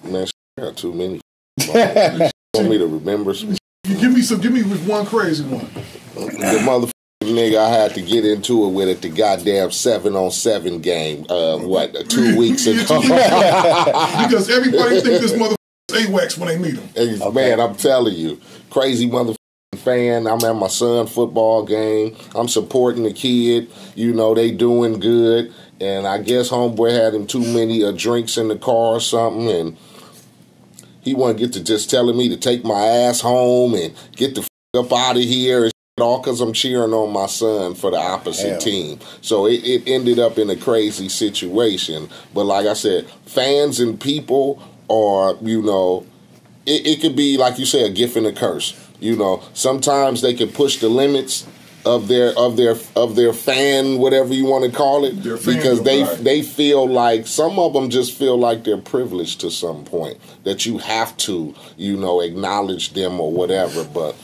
Man, I got too many. You want me to remember some? Give me one crazy one. The motherfucking nigga I had to get into it with at the goddamn 7-on-7 game, 2 weeks ago. Because everybody think this motherfucker is AWACS when they meet him. Okay. Man, I'm telling you, crazy motherfucking fan. I'm at my son's football game. I'm supporting the kid. You know, they doing good. And I guess homeboy had him too many drinks in the car or something, and he wanted to get to just telling me to take my ass home and get the up out of here and all because I'm cheering on my son for the opposite team. So it ended up in a crazy situation. But like I said, fans and people are, you know, it could be, like you say, a gift and a curse. You know, sometimes they can push the limits of their fan, whatever you want to call it, because they feel like, some of them just feel like they're privileged to some point, that you have to, you know, acknowledge them or whatever. But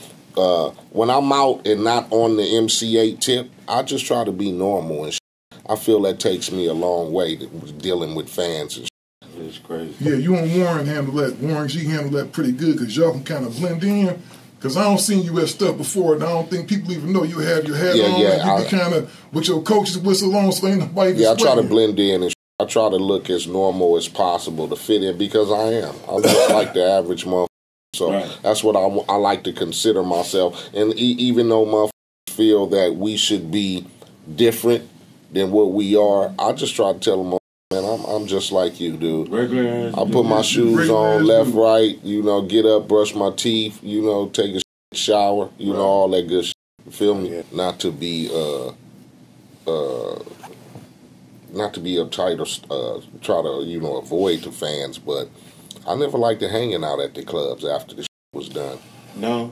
when I'm out and not on the MC8 tip, I just try to be normal and shit. I feel that takes me a long way to dealing with fans and shit. It's crazy. Yeah, you and Warren handle that. Warren G handle that pretty good because y'all can kind of blend in. Because I don't seen you at stuff before, and I don't think people even know you have your hat on. Yeah, you be kind of with your coach's whistle on, so ain't nobody. Yeah, I try to blend in and I try to look as normal as possible to fit in because I am. I'm just like the average motherfucker. So that's what I like to consider myself. And even though motherfuckers feel that we should be different than what we are, I just try to tell them, man, I'm just like you, dude. Regular. I put my shoes on, left, right, you know, get up, brush my teeth, you know, take a shower, you know, all that good shit. You feel me? Yeah. Not to be uptight or try to, you know, avoid the fans, but I never liked to hanging out at the clubs after the shit was done. No.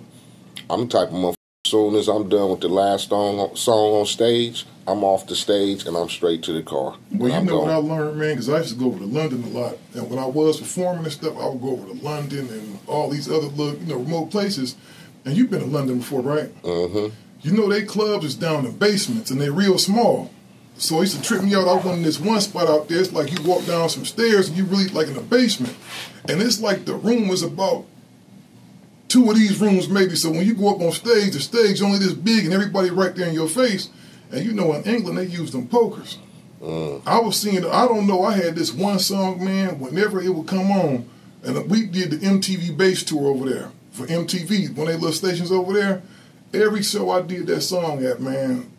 I'm the type of motherfucker, as soon as I'm done with the last song on stage, I'm off the stage and I'm straight to the car. Well, you know what I learned, man, because I used to go over to London a lot. And when I was performing and stuff, I would go over to London and all these other little, you know, remote places. And you've been to London before, right? Mm-hmm. You know, they clubs is down in basements and they're real small. So it used to trip me out. I went in this one spot out there. It's like you walk down some stairs and you really like in a basement. And it's like the room was about 2 of these rooms maybe. So when you go up on stage, the stage only this big and everybody right there in your face. And you know, in England, they use them pokers. I was seeing, I don't know, I had this one song, man, whenever it would come on, and we did the MTV bass tour over there for MTV, one of their little stations over there. Every show I did that song at, man,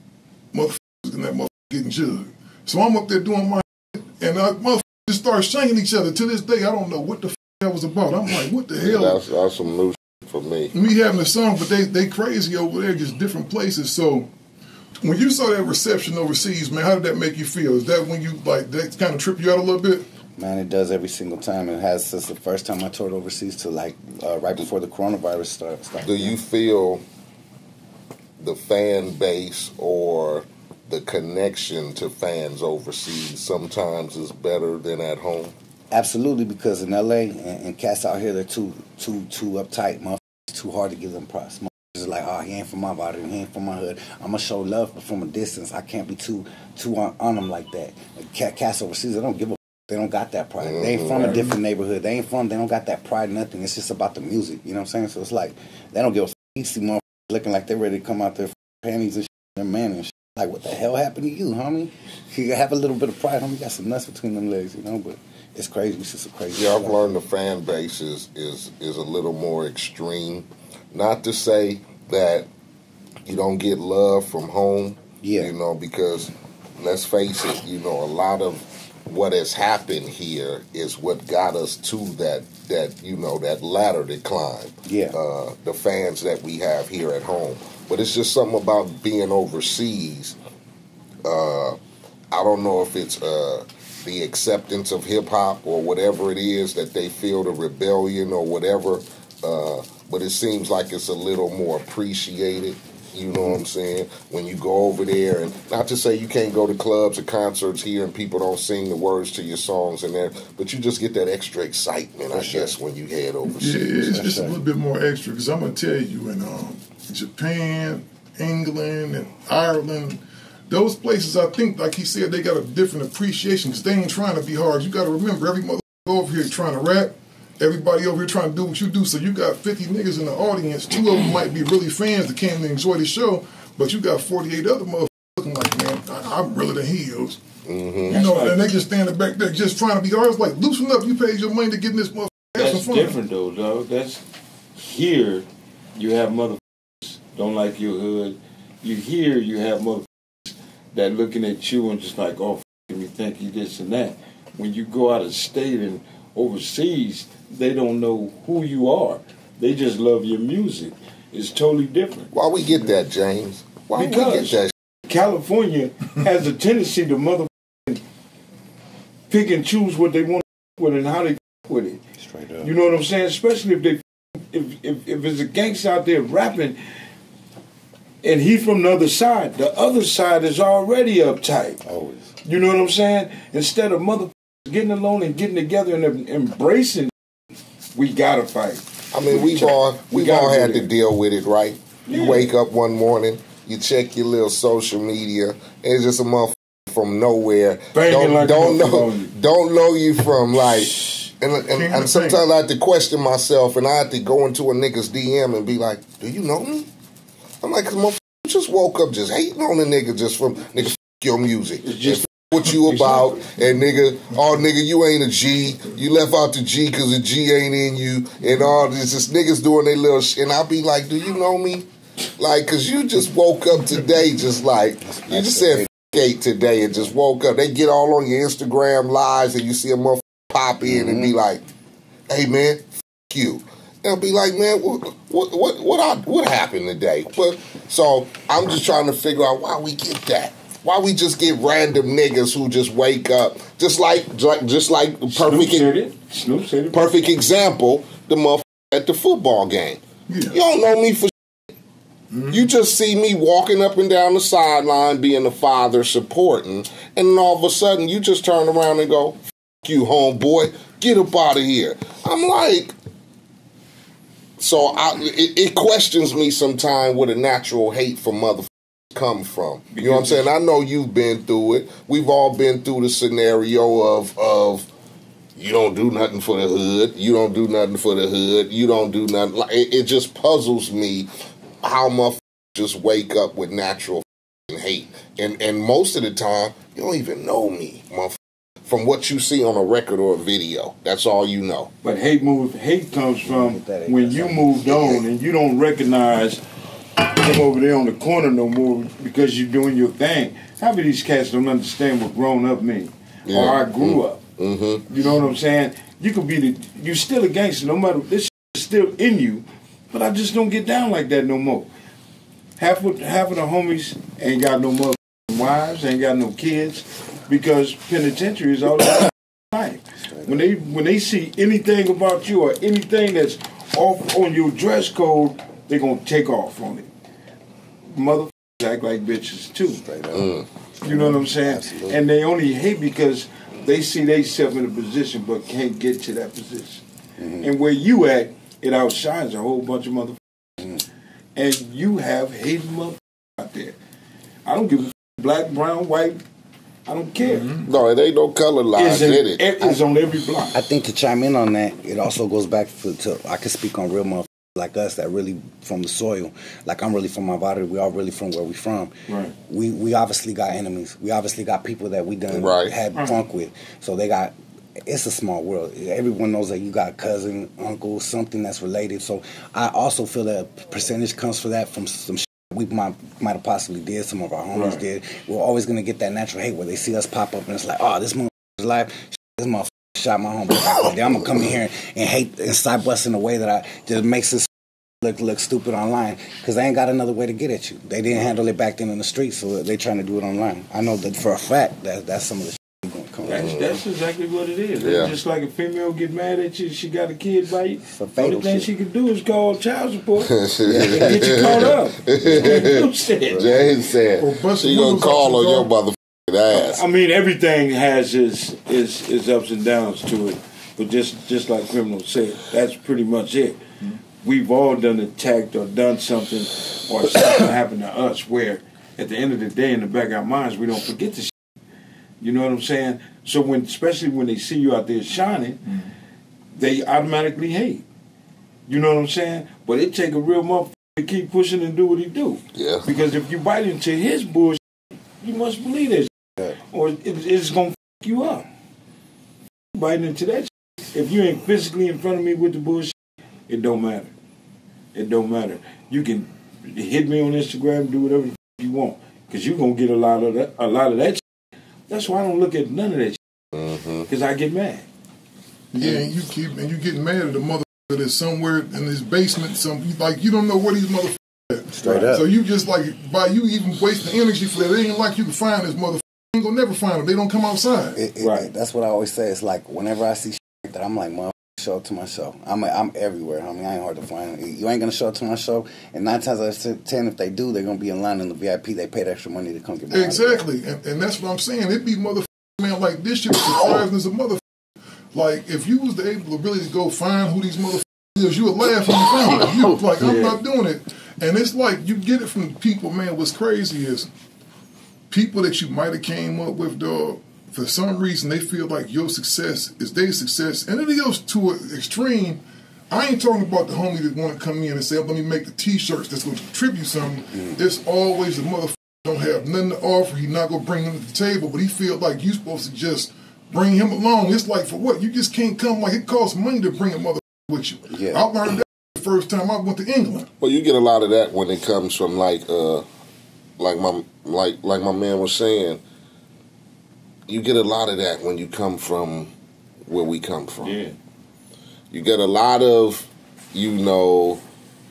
motherfuckers and that motherfucker getting jugged. So I'm up there doing my shit, and motherfuckers just start shanking each other. To this day, I don't know what the f that was about. I'm like, what the hell? That's some new shit for me. Me having a song, but they crazy over there, just different places. So when you saw that reception overseas, man, how did that make you feel? Is that when you, like, that kind of trip you out a little bit? Man, it does every single time. It has since the first time I toured overseas to, like, right before the coronavirus started. Do you feel the fan base or the connection to fans overseas sometimes is better than at home? Absolutely, because in LA and cats out here, they're too uptight. Motherfuckers, too hard to give them props. It's like, oh, he ain't from my body, he ain't from my hood. I'm gonna show love, but from a distance, I can't be too on them like that. Cats overseas, they don't give a. They don't got that pride. They ain't from a different neighborhood. They don't got that pride. Nothing. It's just about the music. You know what I'm saying? So it's like they don't give a. You see motherfuckers looking like they're ready to come out their panties and shit, their man and shit. Like, what the hell happened to you, homie? You have a little bit of pride, homie. You got some nuts between them legs, you know. But it's crazy. It's just a crazy. Yeah, I've learned the fan base is a little more extreme. Not to say that you don't get love from home, you know, because let's face it, you know, a lot of what has happened here is what got us to that you know, that ladder decline. The fans that we have here at home. But it's just something about being overseas. I don't know if it's the acceptance of hip-hop or whatever it is that they feel, the rebellion or whatever, but it seems like it's a little more appreciated, you know what I'm saying, when you go over there. And not to say you can't go to clubs or concerts here and people don't sing the words to your songs in there, but you just get that extra excitement, I guess, when you head overseas. Yeah, it's a little bit more extra, because I'm going to tell you, in Japan, England, and Ireland, those places, I think, like he said, they got a different appreciation, because they ain't trying to be hard. You got to remember, every motherfucker over here trying to rap, everybody over here trying to do what you do. So you got 50 niggas in the audience. 2 of them might be really fans that came to enjoy the show, but you got 48 other motherfuckers looking like, man, I'm realer than he is. Mm-hmm. You know, and they just standing back there just trying to be artists. Like, loosen up. You paid your money to get in this motherfucker. That's different though, dog. That's here. You have motherfuckers don't like your hood. You have motherfuckers that looking at you and just like, oh, me think you this and that. When you go out of state and overseas, they don't know who you are. They just love your music. It's totally different. Why we get that, James? Why because we get that? California has a tendency to motherfucking pick and choose what they want with and how they with it. Straight up. You know what I'm saying? Especially if it's a gangster out there rapping and he's from the other side is already uptight. Always. You know what I'm saying? Instead of motherfuckers getting along and getting together and embracing, we gotta fight. I mean, we've all had to deal with it, right? You Yeah. wake up one morning, you check your little social media, and it's just a motherfucker from nowhere. Don't know you from like, and sometimes I have to question myself, and I have to go into a nigga's DM and be like, "Do you know me?" I'm like, "Cause motherfucker just woke up just hating on a nigga just from nigga f your music, It's just what you about, and nigga, oh nigga, you ain't a G. You left out the G because the G ain't in you, and all this. Just niggas doing their little shit." And I'll be like, "Do you know me?" Like, cause you just woke up today, just like you just said Eiht today, and just woke up. They get all on your Instagram lives, and you see a motherfucker pop in and be like, "Hey man, you." And I'll be like, "Man, what happened today?" But so I'm just trying to figure out why we get that. Why we just get random niggas who just wake up, just like perfect example, the motherfucker at the football game. Yeah. You don't know me for shit. Mm-hmm. You just see me walking up and down the sideline, being the father supporting, and then all of a sudden you just turn around and go, "F you, homeboy, get up out of here." I'm like, so it questions me sometimes with a natural hate for motherfuckers come from. You know what I'm saying? I know you've been through it. We've all been through the scenario of you don't do nothing for the hood. You don't do nothing for the hood. You don't do nothing. Like it just puzzles me how motherfuckers just wake up with natural hate. And most of the time, you don't even know me, motherfucker. From what you see on a record or a video. That's all you know. But hate comes from when you moved on and you don't recognize him over there on the corner no more because you're doing your thing. Half of these cats don't understand what grown up means or I grew up. Mm-hmm. You know what I'm saying? You could be you're still a gangster no matter, this shit is still in you, but I just don't get down like that no more. Half of the homies ain't got no mother wives, ain't got no kids because penitentiary is all about life. When they see anything about you or anything that's off on your dress code, they're going to take off on it. Motherfuckers act like bitches, too. You know what I'm saying? Absolutely. And they only hate because they see themselves in a position but can't get to that position. Mm-hmm. And where you at, it outshines a whole bunch of motherfuckers. Mm-hmm. And you have hated motherfuckers out there. I don't give a black, brown, white, I don't care. Mm-hmm. No, it ain't no color lines in it. It's on every block. I think to chime in on that, it also goes back to I can speak on real motherfuckers like us that really from the soil. Like I'm really from my body. We all really from where we from. Right. We obviously got enemies. We obviously got people that we done had funk with. So it's a small world. Everyone knows that you got cousin, uncle, something that's related. So I also feel that percentage comes for that from some shit we might have possibly did. Some of our homies did. We're always gonna get that natural hate where they see us pop up and it's like, oh, this motherfucker's life. This motherfucker shot my homie. I'm gonna come in here and hate and side bust in a way that just makes us look stupid online because they ain't got another way to get at you. They didn't handle it back then in the streets, so they trying to do it online. I know that for a fact that's some of the shit going to come. That's exactly what it is. Yeah. Just like a female get mad at you, she got a kid by you. The only thing she can do is call child support and get you caught up. James said she gonna call on your motherfucking ass. I mean, everything has its ups and downs to it, but just like Criminal said, that's pretty much it. Mm-hmm. We've all done attacked or done something or something happened to us where at the end of the day in the back of our minds we don't forget the shit. You know what I'm saying? So especially when they see you out there shining, they automatically hate. You know what I'm saying? But it take a real motherfucker to keep pushing and do what he do. Yeah. Because if you bite into his bullshit, you must believe that shit, or it's gonna fuck you up. Biting into that shit. If you ain't physically in front of me with the bullshit, it don't matter. It don't matter. You can hit me on Instagram, do whatever you want, because you're gonna get a lot of that shit. That's why I don't look at none of that shit. Because I get mad. Yeah, and you get mad at the motherfucker that's somewhere in his basement. You don't know where these motherfuckers at. Straight up. So you just by you even wasting energy for that, it ain't like you can find this motherfucker. You ain't gonna never find them. They don't come outside. Right. That's what I always say. It's like whenever I see shit like that, I'm like, motherfucker, show up to my show. I'm everywhere, homie. I ain't hard to find. You ain't gonna show up to my show, and 9 times out of 10, if they do, they're gonna be in line in the VIP. They paid extra money to come get me. Exactly, and that's what I'm saying. It be motherfuckers, man. Like this shit is surprising as a motherfucker. Like if you was able to really go find who these motherfuckers is, you would laugh when you found it. You was like, I'm not doing it. And it's like you get it from people, man. What's crazy is people that you might have came up with, dog. For some reason, they feel like your success is their success, and it is to an extreme. I ain't talking about the homie that want to come in and say, "Let me make the T-shirts that's going to contribute something." It's always the motherfucker don't have nothing to offer. He not going to bring them to the table, but he feel like you supposed to just bring him along. It's like, for what? You just can't come. Like, it costs money to bring a motherfucker with you. Yeah. I learned that the first time I went to England. Well, you get a lot of that when it comes from like my man was saying. You get a lot of that when you come from where we come from. Yeah. You get a lot of,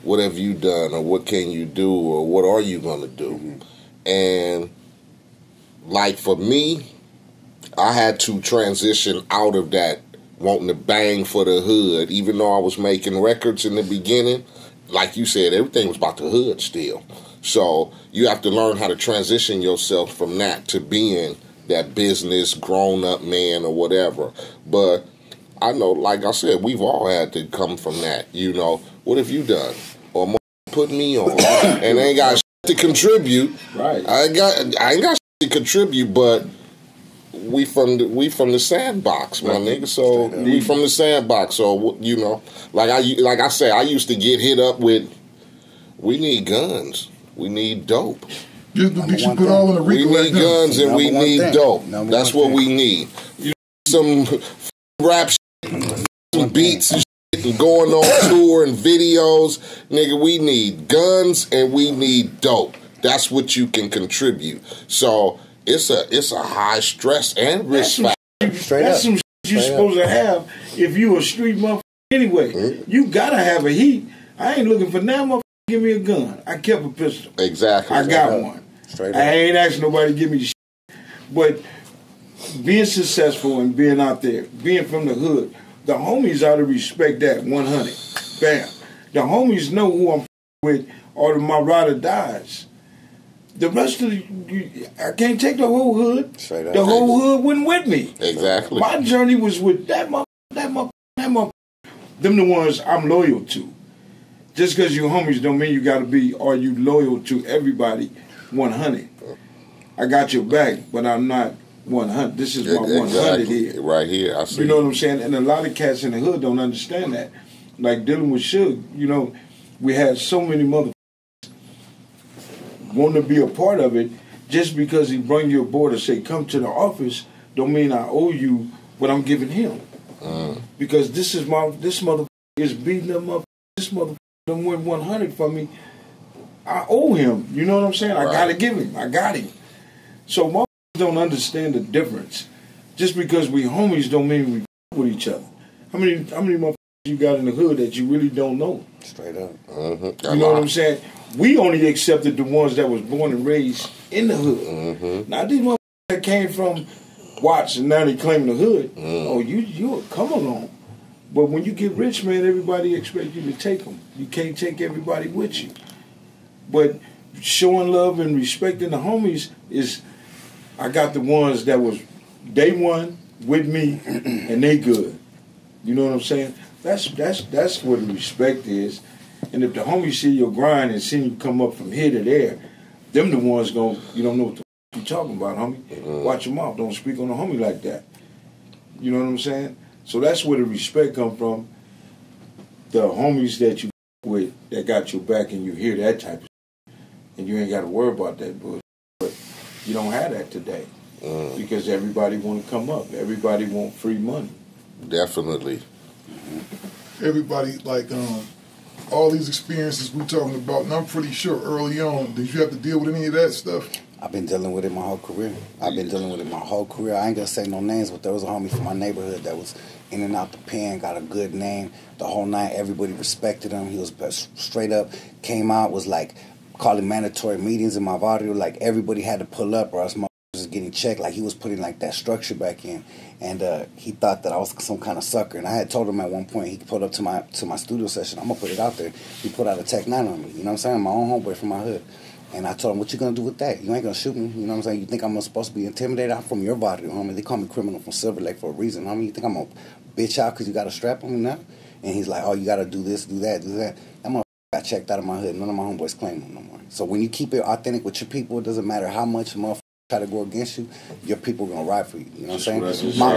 what have you done, or what can you do, or what are you going to do? And like for me, I had to transition out of that wanting to bang for the hood, even though I was making records in the beginning. Like you said, everything was about the hood still. So you have to learn how to transition yourself from that to being that business grown-up man or whatever. But I know, like I said, we've all had to come from that. What have you done? Or put me on, and I ain't got shit to contribute. Right. I ain't got shit to contribute, but we from the sandbox, my nigga. So we from the sandbox. So like I say, I used to get hit up with, we need guns, we need dope. Just to get you put all in the We need guns and we need dope. That's what we need. Some rap shit, some beats and shit, and going on tour and videos. Nigga, we need guns and we need dope. That's what you can contribute. So it's a high stress and risk factor. That's some shit you're supposed to have if you a street motherfucker anyway. You gotta have a heat. I ain't looking for now motherfucker give me a gun. I kept a pistol. Exactly. I got one. Straight up. I ain't asking nobody to give me the shit. But being successful and being out there, being from the hood, the homies ought to respect that 100. Bam. The homies know who I'm with, or my ride or dies. The rest of I can't take the whole hood. Straight up. The whole hood went with me. Exactly. My journey was with that motherfucker. Them the ones I'm loyal to. Just because you homies don't mean you got to be, are you loyal to everybody 100. I got your back, but I'm not 100. This is my 100 here. Right here, I see. You know what I'm saying? And a lot of cats in the hood don't understand that. Like dealing with Suge, we had so many motherfuckers wanting to be a part of it. Just because he bring you aboard and say, come to the office, don't mean I owe you what I'm giving him. Because this motherfucker is beating them up. This motherfucker done win 100 for me. I owe him. You know what I'm saying? I gotta give him. I got him. So motherfuckers don't understand the difference. Just because we homies don't mean we with each other. How many motherfuckers you got in the hood that you really don't know? Straight up. You know what I'm saying? We only accepted the ones that was born and raised in the hood. Now these motherfuckers that came from Watts and now they claim the hood. Oh, you come along. But when you get rich, man, everybody expects you to take them. You can't take everybody with you. But showing love and respecting the homies is, I got the ones that was day one with me and they good. You know what I'm saying? That's what the respect is. And if the homies see your grind and see you come up from here to there, them the ones you don't know what the you talking about, homie. Watch your mouth. Don't speak on the homie like that. You know what I'm saying? So that's where the respect come from. The homies that you with that got your back and you hear that type of shit, and you ain't got to worry about that bullshit. But you don't have that today because everybody want to come up. Everybody want free money. Definitely. Everybody, like, all these experiences we're talking about, and I'm pretty sure early on, did you have to deal with any of that stuff? I've been dealing with it my whole career. I ain't gonna say no names, but there was a homie from my neighborhood that was in and out the pen, got a good name, the whole night. Everybody respected him. He was straight up, came out, was like calling mandatory meetings in my barrio. Like everybody had to pull up or else my was getting checked. Like he was putting like that structure back in. And he thought that I was some kind of sucker. And I had told him at one point, he pulled up to my studio session, I'm gonna put it out there. He put out a Tech 9 on me, you know what I'm saying? My own homeboy from my hood. And I told him, what you gonna do with that? You ain't gonna shoot me, you know what I'm saying? You think I'm supposed to be intimidated? I'm from your barrio, homie. They call me criminal from Silver Lake for a reason, homie. You think I'm gonna bitch out because you got a strap on me now? And he's like, oh, you gotta do this, do that, do that. That motherfucker got checked out of my hood. None of my homeboys claim him no more. So when you keep it authentic with your people, it doesn't matter how much motherfucker try to go against you, your people gonna ride for you. You know what I'm saying? My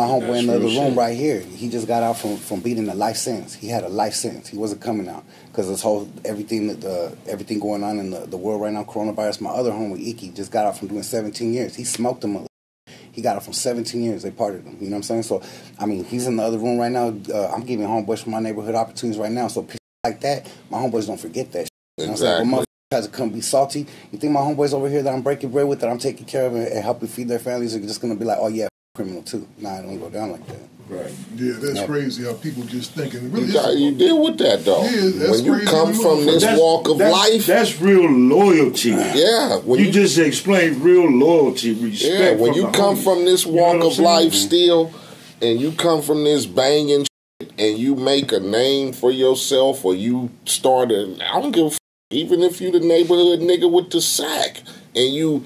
homeboy in the other room right here, he just got out from beating a life sentence. He had a life sentence. He wasn't coming out because this whole everything going on in the world right now, coronavirus. My other homie Iki just got out from doing 17 years. He smoked him. He got out from 17 years. They parted him. You know what I'm saying? So I mean, he's in the other room right now. I'm giving homeboys from my neighborhood opportunities right now. So people like that, my homeboys don't forget that. You know what I'm saying? Has to come be salty. You think my homeboys over here that I'm breaking bread with, that I'm taking care of and helping feed their families, are just gonna be like, oh yeah, criminal too? Nah, it don't go down like that. Right. Yeah, that's crazy how people just thinking. Really, you deal with that though. Yeah, that's when you crazy. come from this walk of life, that's real loyalty. Yeah, when you just explained real loyalty, respect. Yeah, when you come from this walk of life still, and you come from this banging shit, and you make a name for yourself, or you start I don't give a f- even if you the neighborhood nigga with the sack, and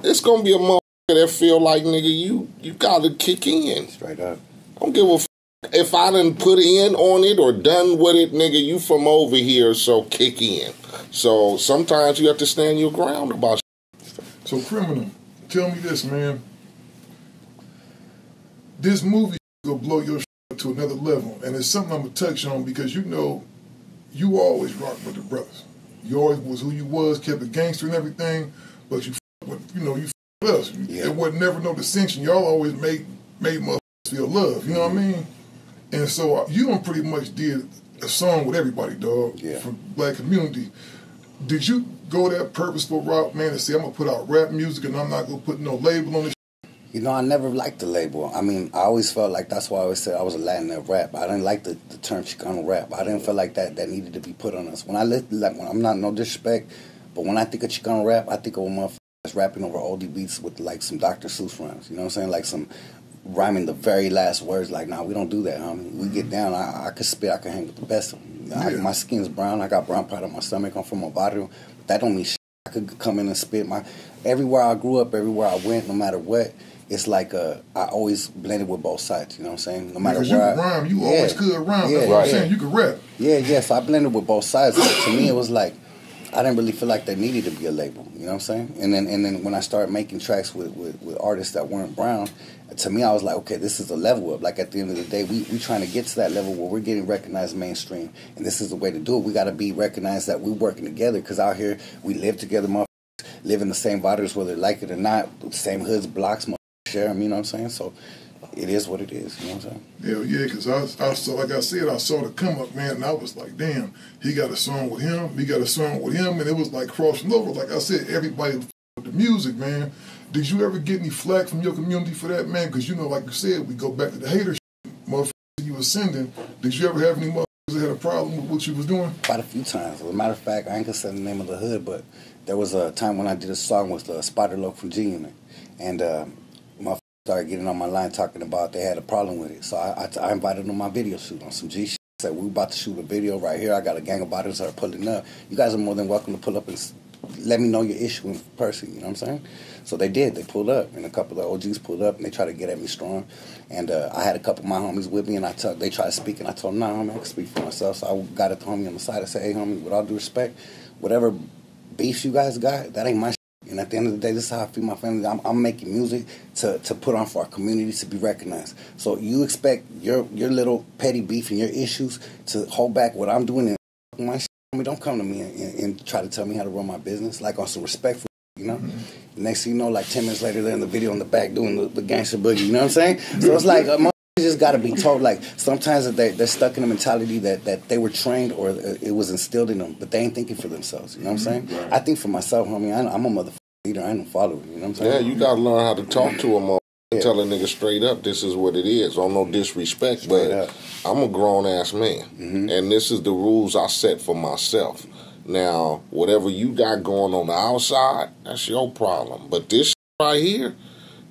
it's gonna be a motherfucker that feel like, nigga, you gotta kick in. Straight up. I don't give a f- if I done put in on it or done with it, nigga, you from over here, so kick in. So sometimes you have to stand your ground about shit. So Criminal, tell me this, man. This movie will blow your shit to another level, and it's something I'm gonna touch on because you know you always rock with the brothers. You always was who you was, kept it gangster and everything, but you with us. Yeah. There was never no dissension. Y'all always made motherfuckers feel love. You know what I mean? And so you done pretty much did a song with everybody, dog, from black community. Did you go that purposeful route, man, to say I'm gonna put out rap music and I'm not gonna put no label on this? You know, I never liked the label. I mean, I always felt like that's why I always said I was a Latin of rap. I didn't like the term Chicano rap. I didn't feel like that needed to be put on us. When I'm not no disrespect, but when I think of Chicano rap, I think of a motherfucker that's rapping over oldie beats with like some Dr. Seuss rhymes. You know what I'm saying? Like some rhyming the very last words. Like, nah, we don't do that, homie. We get down. I could spit. I could hang with the best of them. My skin's brown. I got brown part of my stomach. I'm from a barrio. That don't mean shit. I could come in and spit. Everywhere I grew up, everywhere I went, no matter what, it's like I always blended with both sides. You know what I'm saying? No matter because where you could rhyme. You always could rhyme. That's what I'm saying. You could rap. Yeah. So I blended with both sides. So to me, it was like I didn't really feel like there needed to be a label. You know what I'm saying? And then when I started making tracks with artists that weren't brown, to me I was like, okay, this is a level up. Like at the end of the day, we trying to get to that level where we're getting recognized mainstream, and this is the way to do it. We got to be recognized that we're working together, because out here we live together, motherfuckers live in the same barrios whether they like it or not, same hoods, blocks, motherfuckers share them. You know what I'm saying? So it is what it is. You know what I'm saying? Hell yeah, because I saw, like I said, I saw the come up, man, and I was like, damn, he got a song with him, he got a song with him, and it was like crossing over. Like I said, everybody with the music, man. Did you ever get any flack from your community for that, man? Because, you know, like you said, we go back to the hater motherfuckers you was sending. Did you ever have any motherfuckers that had a problem with what you was doing? Quite a few times. As a matter of fact, I ain't gonna say the name of the hood, but there was a time when I did a song with Spider Loc from G Unit, and motherfuckers started getting on my line talking about they had a problem with it. So I invited them to my video shoot on some G shit. Said, we about to shoot a video right here. I got a gang of bodies that are pulling up. You guys are more than welcome to pull up and let me know your issue in person. You know what I'm saying? So they did. They pulled up, and a couple of OGs pulled up, and they tried to get at me strong. And I had a couple of my homies with me, and they tried to speak, and I told them, nah, homie, I can speak for myself. So I got at the homie on the side. I said, hey, homie, with all due respect, whatever beef you guys got, that ain't my shit. And at the end of the day, this is how I feed my family. I'm making music to put on for our community to be recognized. So you expect your little petty beef and your issues to hold back what I'm doing and my shit. I mean, don't come to me and try to tell me how to run my business, like on some respectful, you know? Next thing you know, like 10 minutes later, they're in the video in the back doing the gangster boogie, you know what I'm saying? So it's like, just got to be told, like, sometimes that they're stuck in a mentality that they were trained or it was instilled in them, but they ain't thinking for themselves, you know what I'm saying? Right. I think for myself, homie, I'm a motherfucker leader, I ain't a follower, you know what I'm saying? Yeah, you got to learn how to talk to them, tell a nigga straight up, this is what it is, on no disrespect, Straight but up. I'm a grown-ass man, and this is the rules I set for myself. Now, whatever you got going on the outside, that's your problem, but this right here,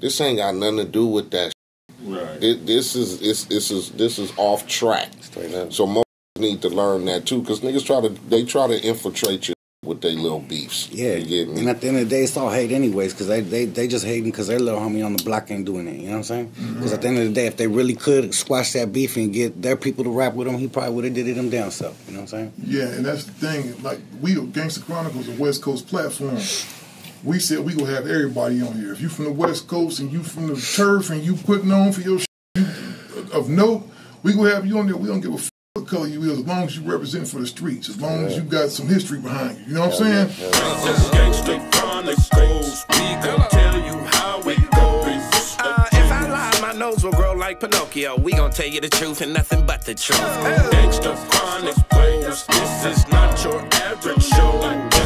this ain't got nothing to do with that. Right. This is off track. Straight up. So most need to learn that too, because niggas try to infiltrate you with their little beefs. Yeah. You get me? And at the end of the day, it's all hate anyways, because they just hating because their little homie on the block ain't doing it. You know what I'm saying? Because at the end of the day, if they really could squash that beef and get their people to rap with them, he probably would have did it them down south. You know what I'm saying? Yeah, and that's the thing. Like, we, Gangster Chronicles, a West Coast platform. We said we gonna have everybody on here. If you from the West Coast and you from the turf and you putting on for your of note, we gonna have you on there. We don't give a what color you is, as long as you represent for the streets, as long as you got some history behind you. You know what I'm saying? Gangster Chronicles, we gon' tell you how it goes. If I lie, my nose will grow like Pinocchio. We gon' tell you the truth and nothing but the truth. Gangster Chronicles, this is not your average show.